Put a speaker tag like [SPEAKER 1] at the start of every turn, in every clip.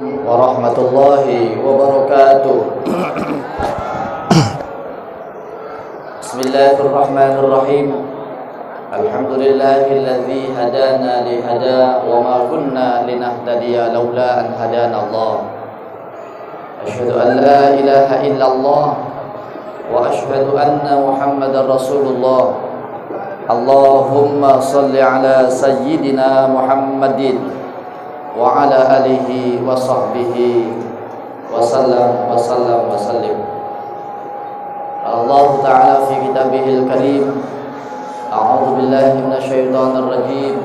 [SPEAKER 1] warahmatullahi wabarakatuh. Bismillahirrahmanirrahim. Alhamdulillahilladzi hadana li hada wa ma kunna linahtadiya laula an hadana Allah. Asyhadu an la ilaha illallah wa asyhadu anna Muhammadar Rasulullah. Allahumma salli ala sayyidina Muhammadin wa ala alihi wa sahbihi wa sallam wa sallam wa sallim. Allah Ta'ala fi kitabihil karim, a'udzu billahi minasyaitonir rajim.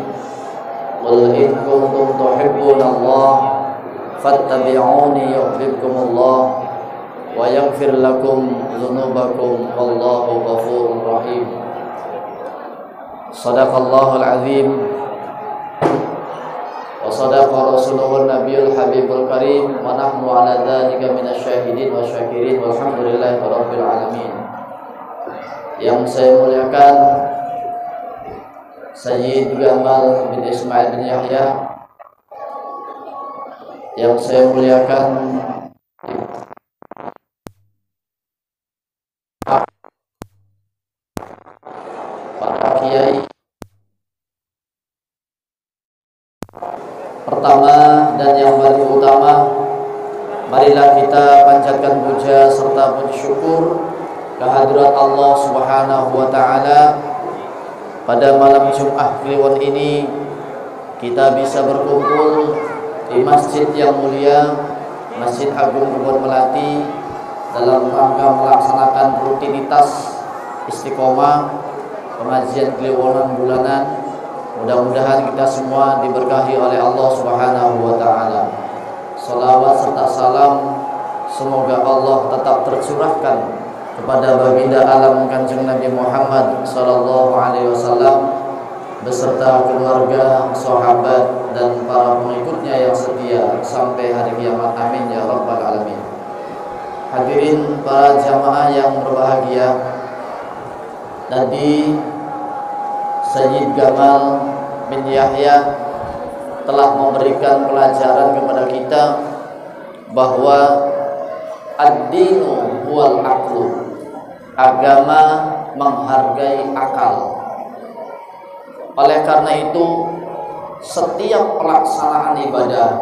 [SPEAKER 1] Qul in kuntum tuhibbuna Allah fattabi'uni yuhibbukumullah wa yaghfir lakum dzunubakum wallahu ghafurur rahim. Shadaqallahul azim. Sadaqa Rasulullah Nabiyul Habibul Karim wa nahnu ala dzalika minasyahidin wa syakirin walhamdulillahi rabbil alamin. Yang saya muliakan Sayyid Gamal bin Ismail bin Yahya, yang saya muliakan para kiai. Pertama dan yang paling utama, marilah kita panjatkan puja serta puji syukur kehadirat Allah Subhanahu wa Ta'ala. Pada malam Jumat Kliwon ini kita bisa berkumpul di masjid yang mulia, Masjid Agung Kebon Melati, dalam rangka melaksanakan rutinitas istiqomah pengajian Kliwonan bulanan. Mudah-mudahan kita semua diberkahi oleh Allah Subhanahu wa Ta'ala. Salawat serta salam semoga Allah tetap tercurahkan kepada baginda alam Kanjeng Nabi Muhammad sallallahu alaihi wasallam beserta keluarga, sahabat dan para pengikutnya yang setia sampai hari kiamat. Amin ya rabbal alamin. Hadirin para jamaah yang berbahagia, tadi Sayyid Gamal bin Yahya telah memberikan pelajaran kepada kita bahwa ad-dinu huwal aqlu, agama menghargai akal. Oleh karena itu, setiap pelaksanaan ibadah,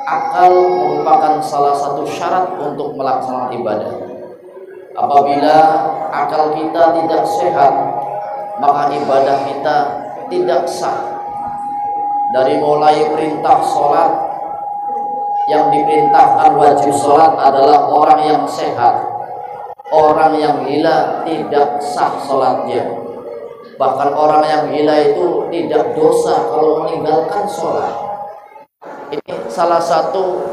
[SPEAKER 1] akal merupakan salah satu syarat untuk melaksanakan ibadah. Apabila akal kita tidak sehat, maka ibadah kita tidak sah. Dari mulai perintah sholat, yang diperintahkan wajib sholat adalah orang yang sehat. Orang yang gila tidak sah sholatnya. Bahkan orang yang gila itu tidak dosa kalau meninggalkan sholat. Ini salah satu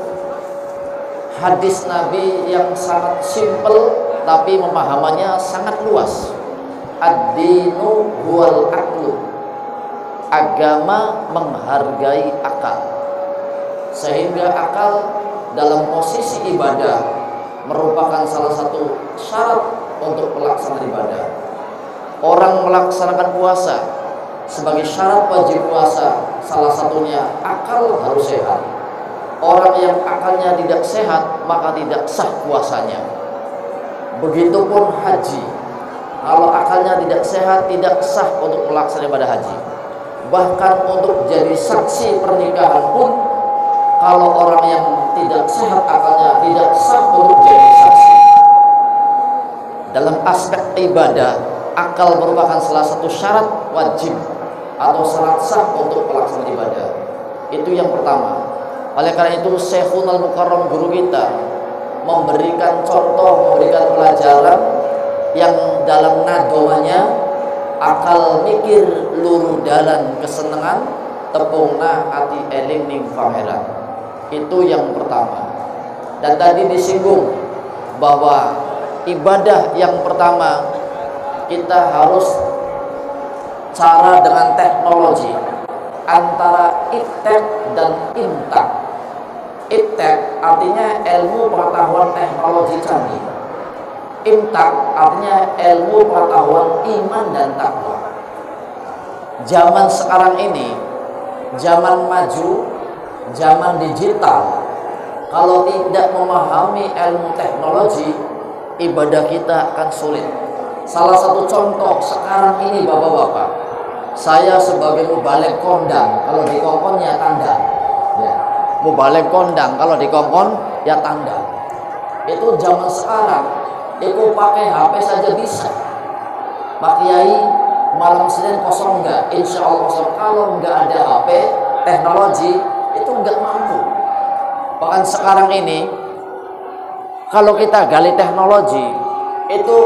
[SPEAKER 1] hadis Nabi yang sangat simpel, tapi pemahamannya sangat luas. Ad-dinu huwal aqlu, agama menghargai akal. Sehingga akal dalam posisi ibadah merupakan salah satu syarat untuk pelaksanaan ibadah. Orang melaksanakan puasa sebagai syarat wajib puasa, salah satunya akal harus sehat. Orang yang akalnya tidak sehat maka tidak sah puasanya. Begitupun haji, kalau akalnya tidak sehat, tidak sah untuk melaksanakan ibadah haji. Bahkan untuk jadi saksi pernikahan pun, kalau orang yang tidak sehat akalnya, tidak sah untuk jadi saksi. Dalam aspek ibadah, akal merupakan salah satu syarat wajib atau syarat sah untuk pelaksanaan ibadah. Itu yang pertama. Oleh karena itu, Syekhul Mukarram guru kita memberikan contoh, memberikan pelajaran yang dalam nadomanya akal mikir luru dalan kesenengan tepungna ati eling ning pangeran. Itu yang pertama. Dan tadi disinggung bahwa ibadah yang pertama kita harus cara dengan teknologi antara iptek dan intak. Iptek artinya ilmu pengetahuan teknologi canggih. Imtak artinya ilmu pengetahuan iman dan takwa. Zaman sekarang ini, zaman maju, zaman digital, Kalau tidak memahami ilmu teknologi, ibadah kita akan sulit. Salah satu contoh sekarang ini bapak-bapak, saya sebagai mubalik kondang, kalau di kongkon ya tanda, ya. Mubalik kondang, kalau di kongkon ya tanda. Itu zaman sekarang, itu pakai HP saja bisa. Pak Kiai, malam Senin kosong enggak? Insya Allah kosong. Kalau enggak ada HP, teknologi itu enggak mampu. Bahkan sekarang ini, kalau kita gali teknologi, itu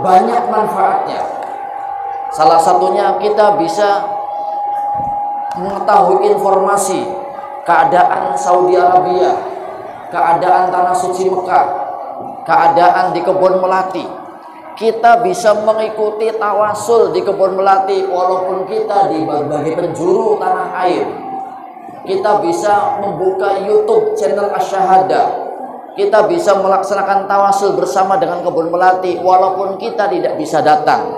[SPEAKER 1] banyak manfaatnya. Salah satunya kita bisa mengetahui informasi keadaan Saudi Arabia, keadaan Tanah Suci Mekah, keadaan di Kebun Melati. Kita bisa mengikuti tawasul di Kebun Melati walaupun kita di berbagai penjuru tanah air. Kita bisa membuka YouTube channel Asyhadah. Kita bisa melaksanakan tawasul bersama dengan Kebun Melati walaupun kita tidak bisa datang.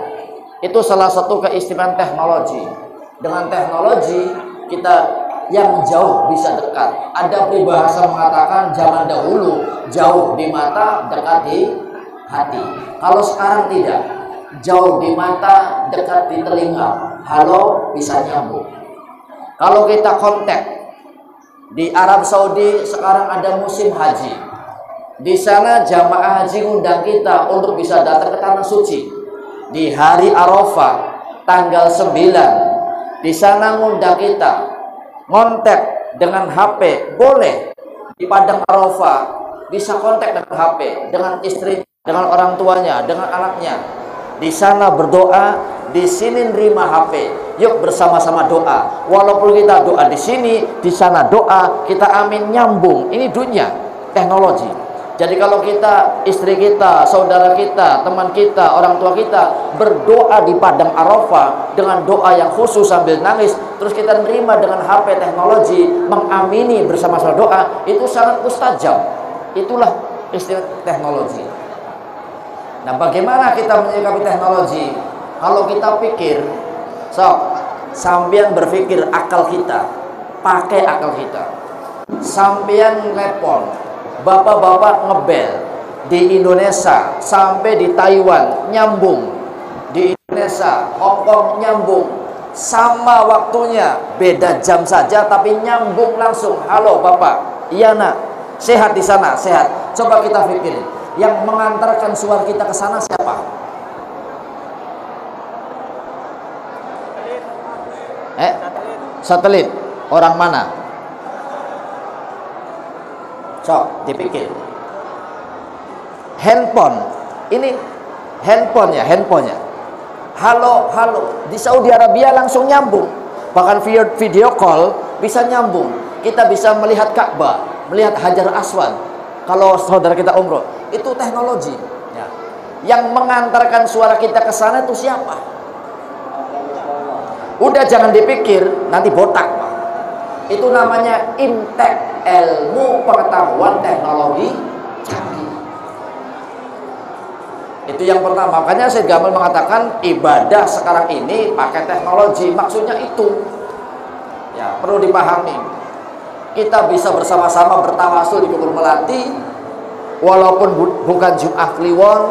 [SPEAKER 1] Itu salah satu keistimewaan teknologi. Dengan teknologi kita yang jauh bisa dekat. Ada peribahasa mengatakan zaman dahulu jauh di mata, dekat di hati. Kalau sekarang tidak, jauh di mata, dekat di telinga. Halo, bisa nyambung. Kalau kita kontak di Arab Saudi sekarang ada musim haji. Di sana jamaah haji ngundang kita untuk bisa datang ke tanah suci. Di hari Arafah tanggal 9, di sana ngundang kita. Kontak dengan HP boleh. Di padang Arafah bisa kontak dengan HP, dengan istri, dengan orang tuanya, dengan anaknya. Di sana berdoa, di sini nerima HP. Yuk bersama-sama doa. Walaupun kita doa di sini, di sana doa, kita amin nyambung. Ini dunia teknologi. Jadi kalau kita, istri kita, saudara kita, teman kita, orang tua kita berdoa di padang Arafah dengan doa yang khusus sambil nangis, terus kita nerima dengan HP teknologi, mengamini bersama-sama doa, itu sangat mustajab. Itulah istilah teknologi. Nah, bagaimana kita menyikapi teknologi? Kalau kita pikir, sampean berpikir akal kita, pakai akal kita. Sampean telepon, bapak-bapak ngebel di Indonesia sampai di Taiwan nyambung, di Indonesia Hongkong nyambung, sama waktunya beda jam saja tapi nyambung langsung. Halo bapak, iya nak, sehat di sana, sehat. Coba kita pikirin, yang mengantarkan suara kita ke sana siapa? Satelit. Orang mana? Sok dipikir. Handphone. Ini handphonenya. Halo. Di Saudi Arabia langsung nyambung. Bahkan video call bisa nyambung. Kita bisa melihat Ka'bah, melihat Hajar Aswad. Kalau saudara kita umroh, itu teknologi. Ya. Yang mengantarkan suara kita ke sana itu siapa? Udah jangan dipikir nanti botak, Pak. Itu namanya intek, ilmu pengetahuan teknologi canggih. Itu yang pertama. Makanya Syed Gamal mengatakan ibadah sekarang ini pakai teknologi. Maksudnya itu. Ya, perlu dipahami. Kita bisa bersama-sama bertawasul di Kebun Melati walaupun bukan Jumat Kliwon,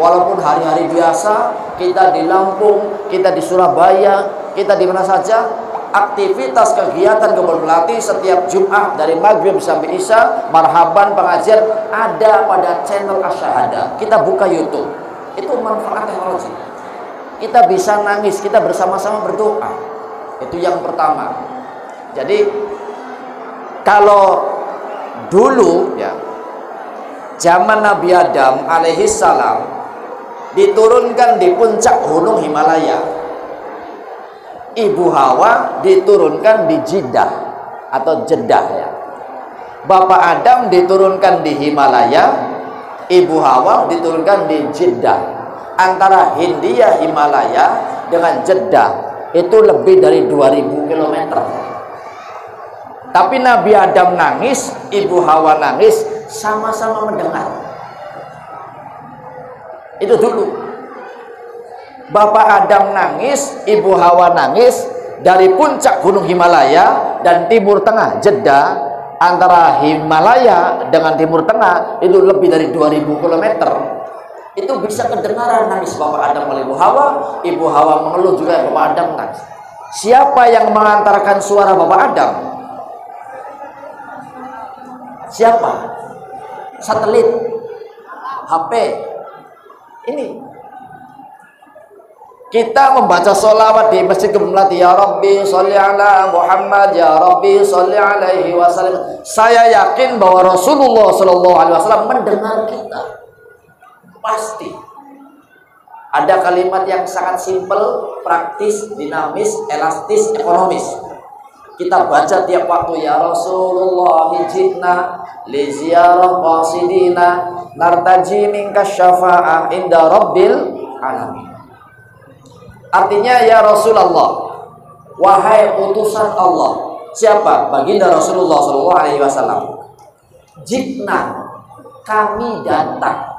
[SPEAKER 1] walaupun hari-hari biasa, kita di Lampung, kita di Surabaya, kita di mana saja, aktivitas kegiatan Kebun Melati setiap Jumat dari maghrib sampai isya, marhaban pengajian ada pada channel Asyhadah. Kita buka YouTube. Itu manfaat teknologi. Kita bisa nangis, kita bersama-sama berdoa. Itu yang pertama. Jadi kalau dulu ya, zaman Nabi Adam alaihissalam diturunkan di puncak gunung Himalaya. Ibu Hawa diturunkan di Jeddah atau Jeddah ya. Bapak Adam diturunkan di Himalaya, Ibu Hawa diturunkan di Jeddah. Antara Hindia Himalaya dengan Jeddah itu lebih dari 2000 km. Tapi Nabi Adam nangis, Ibu Hawa nangis, sama-sama mendengar. Itu dulu. Bapak Adam nangis, Ibu Hawa nangis dari puncak gunung Himalaya dan timur tengah Jeddah antara Himalaya dengan Timur Tengah itu lebih dari 2000 km. Itu bisa kedengaran nangis Bapak Adam oleh Ibu Hawa mengeluh juga Bapak Adam nangis. Siapa yang mengantarkan suara Bapak Adam? Siapa? Satelit, HP. Ini kita membaca sholawat di Masjid Melati, ya Rabbi sholli ala Muhammad, ya Rabbi sholli alaihi wasallam. Saya yakin bahwa Rasulullah Shallallahu Alaihi Wasallam mendengar kita. Pasti ada kalimat yang sangat simpel, praktis, dinamis, elastis, ekonomis. Kita baca tiap waktu, ya Rasulullah hijitna li ziyarah qasidina nartaji minka syafa'ah inda rabbil alamin. Artinya, ya Rasulullah, wahai utusan Allah. Siapa? Baginda Rasulullah SAW. Jitna, kami datang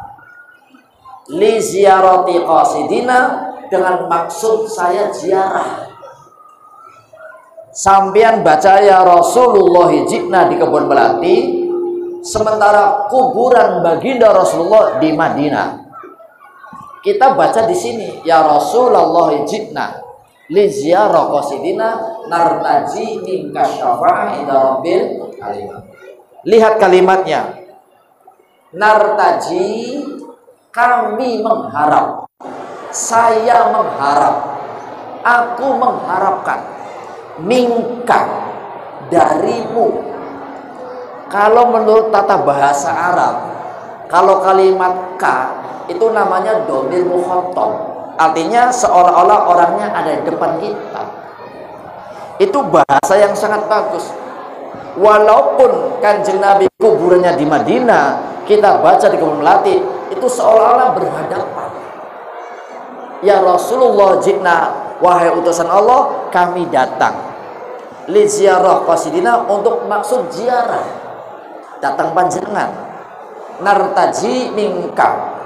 [SPEAKER 1] li ziyarati qasidina, dengan maksud saya ziarah. Sampean baca ya Rasulullah jitna di Kebun Melati, sementara kuburan baginda Rasulullah di Madinah. Kita baca di sini ya Rasulullah jitna li ziyarah qasidina nartaji minka syafa'ah inda rabbil alamin. Lihat kalimatnya, nartaji, kami mengharap, saya mengharap, aku mengharapkan, minka, darimu. Kalau menurut tata bahasa Arab, kalau kalimat ka itu namanya dhamir mukhatab, artinya seolah-olah orangnya ada di depan kita. Itu bahasa yang sangat bagus. Walaupun Kanjeng Nabi kuburannya di Madinah, kita baca di Kebun Melati, itu seolah-olah berhadapan. Ya Rasulullah jitna, wahai utusan Allah, kami datang li ziarah qasidina, untuk maksud ziarah, datang panjenengan. Nartaji minka,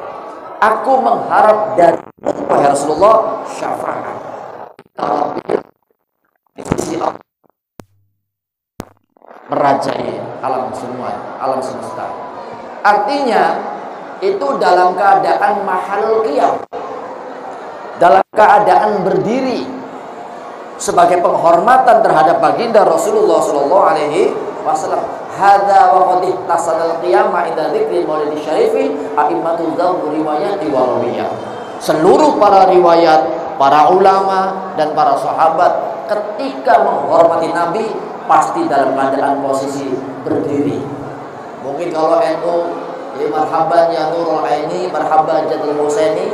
[SPEAKER 1] aku mengharap dari wahai Rasulullah syafaat di sisi Allah, merajai alam semua, alam semesta. Artinya itu dalam keadaan mahal qiyam, dalam keadaan berdiri sebagai penghormatan terhadap baginda Rasulullah Shallallahu Alaihi Wasallam. Hadza wa qad ihtasanal qiyamah inda dzikri maulidi syarifi a'immatul dzawr riwayati wa rawiyah. Seluruh para riwayat, para ulama dan para sahabat ketika menghormati Nabi pasti dalam keadaan posisi berdiri. Mungkin kalau NU ya marhaban ya Nurul Aini, marhaban Jadul Husaini.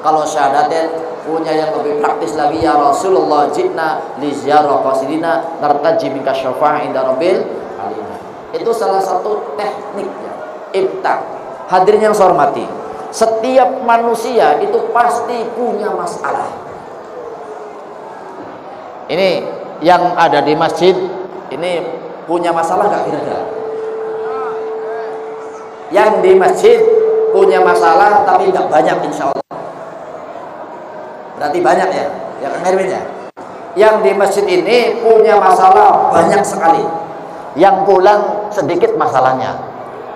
[SPEAKER 1] Kalau syahadaten punya yang lebih praktis lagi, ya Rasulullah jitna li ziyarah qasidina nartaji minka syafa'ah inda rabbil alamin. Itu salah satu tekniknya imtak. Hadirin yang saya hormati, setiap manusia itu pasti punya masalah. Ini yang ada di masjid ini punya masalah nggak kira-kira? Yang di masjid punya masalah tapi nggak banyak, insya Allah. Berarti banyak ya, ya Kang Erwin ya. Yang di masjid ini punya masalah banyak sekali. Yang pulang sedikit masalahnya.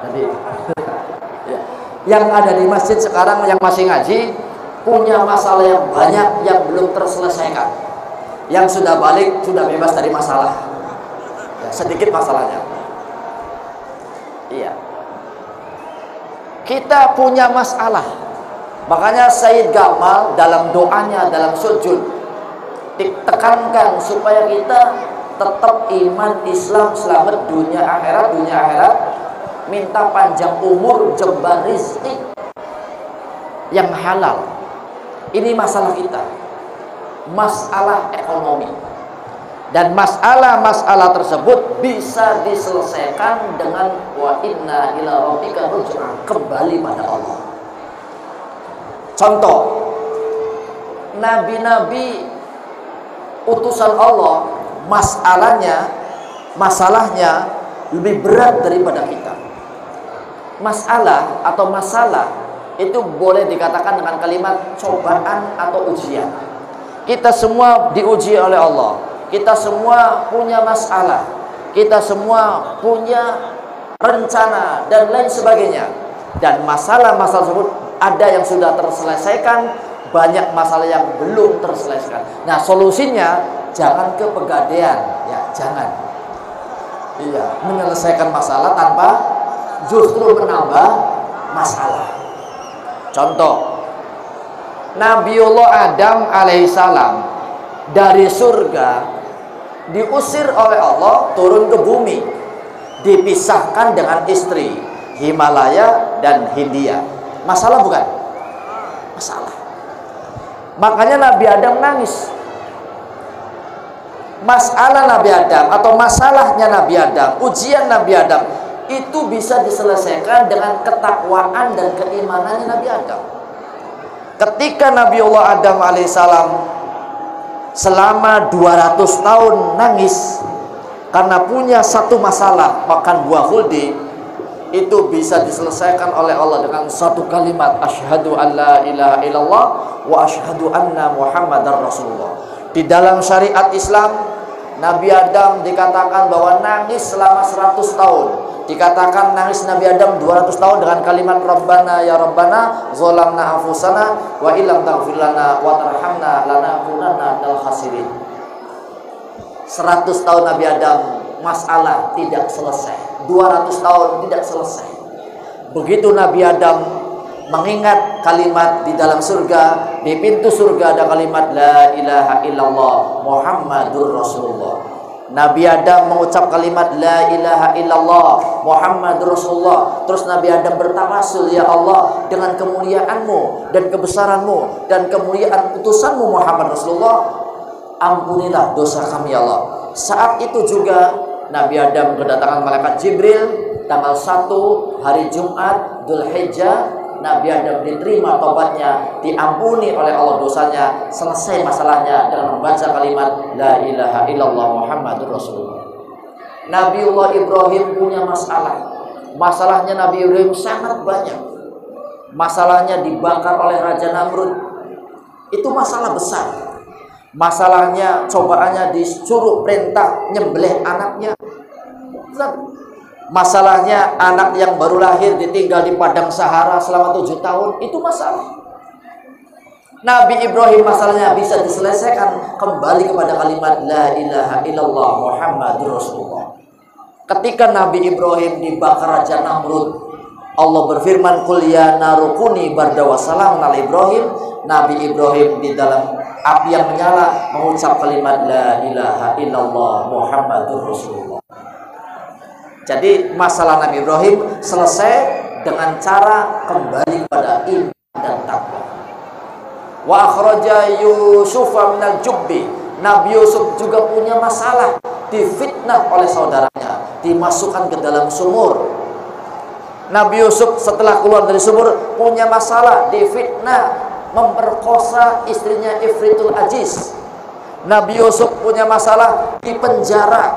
[SPEAKER 1] Jadi, ya. Yang ada di masjid sekarang yang masih ngaji punya masalah yang banyak yang belum terselesaikan. Yang sudah balik sudah bebas dari masalah. Ya, sedikit masalahnya. Iya. Kita punya masalah. Makanya Sayyid Gamal dalam doanya, dalam sujud ditekankan supaya kita tetap iman Islam, selamat dunia akhirat, minta panjang umur, jembar rizki yang halal. Ini masalah kita, masalah ekonomi, dan masalah tersebut bisa diselesaikan dengan wa inna ila rabbika ruj'a, kembali pada Allah. Contoh, nabi-nabi utusan Allah masalahnya lebih berat daripada kita. Masalah atau masalah itu boleh dikatakan dengan kalimat cobaan atau ujian. Kita semua diuji oleh Allah. Kita semua punya masalah. kita semua punya rencana dan lain sebagainya, dan masalah-masalah tersebut ada yang sudah terselesaikan, banyak masalah yang belum terselesaikan. Nah, solusinya jangan ke pegadaian, ya, jangan. Iya, menyelesaikan masalah tanpa justru menambah masalah. Contoh, Nabiullah Adam alaihissalam dari surga diusir oleh Allah turun ke bumi, dipisahkan dengan istri Himalaya dan Hindia. Masalah bukan? Masalah. Makanya Nabi Adam nangis. Masalah Nabi Adam atau masalahnya Nabi Adam, ujian Nabi Adam itu bisa diselesaikan dengan ketakwaan dan keimanannya Nabi Adam. Ketika Nabiullah Adam alaihissalam selama 200 tahun nangis karena punya satu masalah, makan buah khuldi, itu bisa diselesaikan oleh Allah dengan satu kalimat, asyhadu an la ilaha illallah wa asyhadu anna muhammadar rasulullah. Di dalam syariat Islam, Nabi Adam dikatakan bahwa nangis selama 100 tahun. Dikatakan nangis Nabi Adam 200 tahun dengan kalimat Rabbana ya Rabbana zalamna anfusana wa illam taghfir lana wa tarhamna lanakunanna minal khasirin. 100 tahun Nabi Adam masalah tidak selesai, 200 tahun tidak selesai. Begitu Nabi Adam mengingat kalimat di dalam surga, di pintu surga ada kalimat la ilaha illallah Muhammadur Rasulullah. Nabi Adam mengucap kalimat la ilaha illallah Muhammadur Rasulullah. Terus Nabi Adam bertawasul, ya Allah, dengan kemuliaan-Mu dan kebesaran-Mu dan kemuliaan utusan-Mu Muhammad Rasulullah, ampunilah dosa kami ya Allah. Saat itu juga Nabi Adam kedatangan malaikat Jibril tanggal 1 hari Jumat Dzulhijjah. Nabi Adam diterima tobatnya, diampuni oleh Allah dosanya, selesai masalahnya dengan membaca kalimat la ilaha illallah Muhammadur Rasulullah. Nabiullah Ibrahim punya masalah. Masalahnya Nabi Ibrahim sangat banyak. Masalahnya dibakar oleh Raja Namrud. Itu masalah besar. Masalahnya cobaannya disuruh perintah nyembelih anaknya. Masalahnya anak yang baru lahir ditinggal di padang Sahara selama 7 tahun. Itu masalah. Nabi Ibrahim masalahnya bisa diselesaikan kembali kepada kalimat la ilaha illallah Muhammadur Rasulullah. Ketika Nabi Ibrahim dibakar Raja Namrud, Allah berfirman, qul ya narukuni barda wa salamun ala Ibrahim. Nabi Ibrahim di dalam api yang menyala mengucap kalimat la ilaha illallah Muhammadur Rasulullah. Jadi masalah Nabi Ibrahim selesai dengan cara kembali kepada iman dan takwa. Wa akhraja Yusufa minal jubbi. Nabi Yusuf juga punya masalah, difitnah oleh saudaranya, dimasukkan ke dalam sumur. Nabi Yusuf setelah keluar dari sumur punya masalah, difitnah, memperkosa istrinya Ifritul Aziz. Nabi Yusuf punya masalah, dipenjara,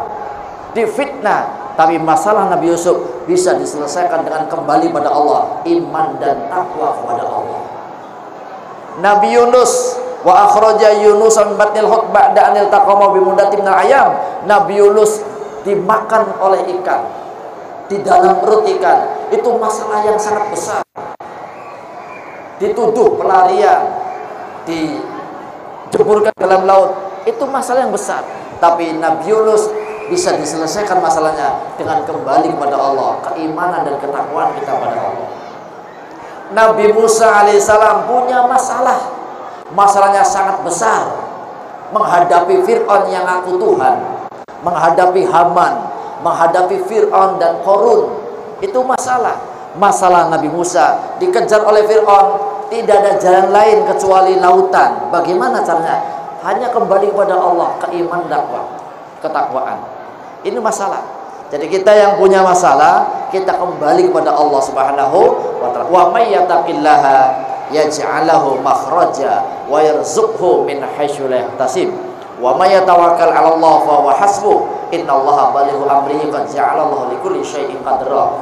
[SPEAKER 1] difitnah. Tapi masalah Nabi Yusuf bisa diselesaikan dengan kembali pada Allah, iman dan takwa kepada Allah. Nabi Yunus, wa akhraja Yunus min batnil hut ba'da anil taqama bi mudatin minal ayam. Nabi Yunus dimakan oleh ikan, di dalam perut ikan. Itu masalah yang sangat besar. Dituduh pelarian, dijeburkan dalam laut. Itu masalah yang besar. Tapi Nabi Yunus bisa diselesaikan masalahnya dengan kembali kepada Allah, keimanan dan ketakwaan kita pada Allah. Nabi Musa alaihissalam punya masalah. Masalahnya sangat besar. Menghadapi Fir'aun yang ngaku Tuhan, menghadapi Haman, menghadapi Fir'aun dan Qarun. Itu masalah. Masalah Nabi Musa dikejar oleh Fir'aun, tidak ada jalan lain kecuali lautan. Bagaimana caranya? Hanya kembali kepada Allah, keimanan dan ketakwaan. Ini masalah. Jadi kita yang punya masalah, kita kembali kepada Allah Subhanahu wa ta'ala. Wa may yattaqillaha yaj'alahu makhraja wa yarzuqhu min haitsu la yahtasib. Wa may yatawakkal 'ala Allah fa huwa hasbuh. Innallaha balighu amrihi qad ja'alallahu likulli syai'in qadra.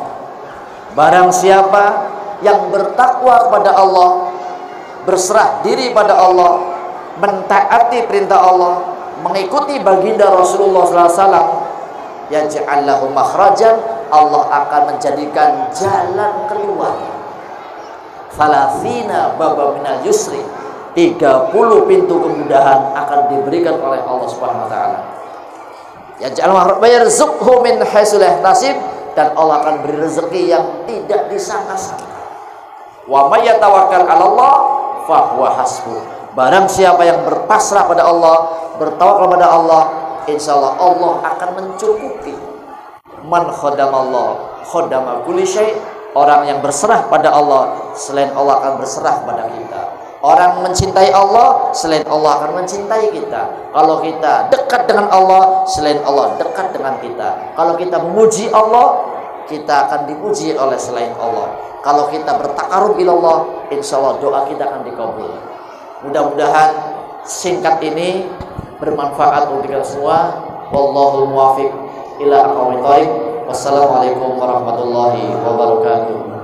[SPEAKER 1] Barang siapa yang bertakwa kepada Allah, berserah diri pada Allah, mentaati perintah Allah, mengikuti baginda Rasulullah SAW, yaj'al lahu makhrajan, Allah akan menjadikan jalan keluar. Falafina baba minal yusri, 30 pintu kemudahan akan diberikan oleh Allah Subhanahu wa taala. Yaj'al yarzuqhu min haitsu la yahtasib, dan Allah akan beri rezeki yang tidak disangka-sangka. Wa may yatawakkal 'ala Allah fa huwa hasbuh. Barang siapa yang berpasrah pada Allah, bertawakal pada Allah, insyaallah Allah akan mencukupi. Man khadamallah khadama kulli syai'. Orang yang berserah pada Allah, selain Allah akan berserah pada kita. Orang mencintai Allah, selain Allah akan mencintai kita. Kalau kita dekat dengan Allah, selain Allah dekat dengan kita. Kalau kita memuji Allah, kita akan dipuji oleh selain Allah. Kalau kita bertakarub ilallah, insya Allah doa kita akan dikabul. Mudah-mudahan singkat ini bermanfaat untuk kita semua. Wallahu muwaffiq ila aqwamit thoriq. Wassalamualaikum warahmatullahi wabarakatuh.